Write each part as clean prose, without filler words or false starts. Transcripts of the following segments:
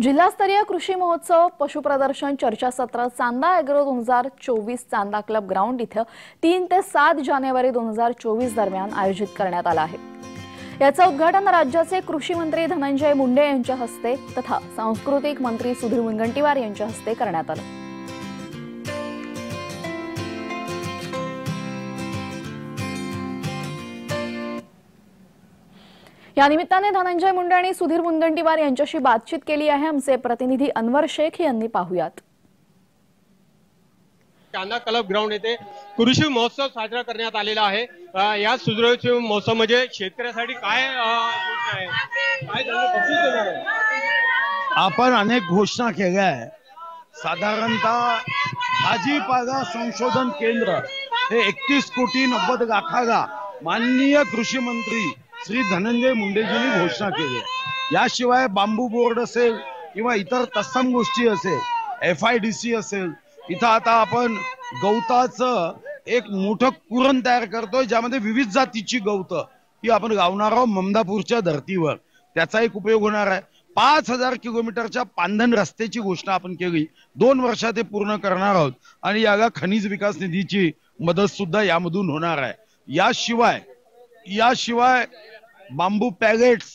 जिल्हास्तरीय कृषी महोत्सव पशु प्रदर्शन चर्चासत्र Chanda agro 2024 Chanda club ground इथे 3 ते 7 जानेवारी 2024 दरम्यान आयोजित करण्यात आला आहे। याचं उद्घाटन राज्याचे कृषी मंत्री धनंजय मुंडे यांच्या हस्ते तथा सांस्कृतिक मंत्री सुधीर मुनगंटीवार यांच्या हस्ते करण्यात आलं। या निमित्ताने धनंजय मुंडे आणि सुधीर मुनगंटीवार यांच्याशी बातचीत केली आहे। आमचे प्रतिनिधी अनवर शेख यांनी पाहुयात। चांदा क्लब ग्राउंड येथे कृषी महोत्सव साजरा करण्यात आलेला आहे। या सुधीर महोत्सव म्हणजे शेतकऱ्यांसाठी काय आहे, काय आपण अनेक घोषणा केल्या आहे। साधारणतः भाजीपाला संशोधन केंद्र हे 31 कोटी 90 लाखाला माननीय कृषी मंत्री श्री धनंजय मुंडेजींनी घोषणा केली आहे। याशिवाय बांबू बोर्ड असेल किंवा इतर तत्सम गोष्टी असेल, FIDC असेल, इथं आता आपण गवताचं एक मोठं कुरण तयार करतोय ज्यामध्ये विविध जातीची गवत ही आपण लावणार आहोत ममदापूरच्या धर्तीवर। त्याचा एक उपयोग होणार आहे। 5000 किलोमीटरच्या पांधन रस्त्याची घोषणा आपण केली, 2 वर्षात ते पूर्ण करणार आहोत आणि याला खनिज विकास निधीची मदत सुद्धा यामधून होणार आहे। याशिवाय बांबू पॅलेट्स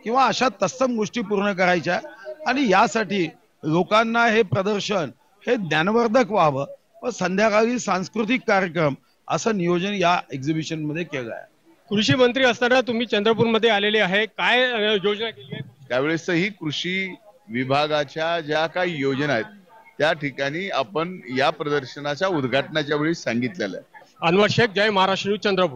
किंवा अशा तत्सम गोष्टी पूर्ण करायच्या आणि यासाठी लोकांना हे प्रदर्शन हे ज्ञानवर्धक व्हावं व संध्याकाळी सांस्कृतिक कार्यक्रम असं नियोजन या एक्झिबिशन मध्ये केलं आहे। कृषी मंत्री असताना तुम्ही चंद्रपूरमध्ये आलेले आहे, काय योजना केली आहे? त्यावेळेसही कृषी विभागाच्या ज्या काही योजना आहेत त्या ठिकाणी आपण या प्रदर्शनाच्या उद्घाटनाच्या वेळी सांगितलेलं आहे। अनवर शेख, जय महाराष्ट्र न्यूज, चंद्रपूर।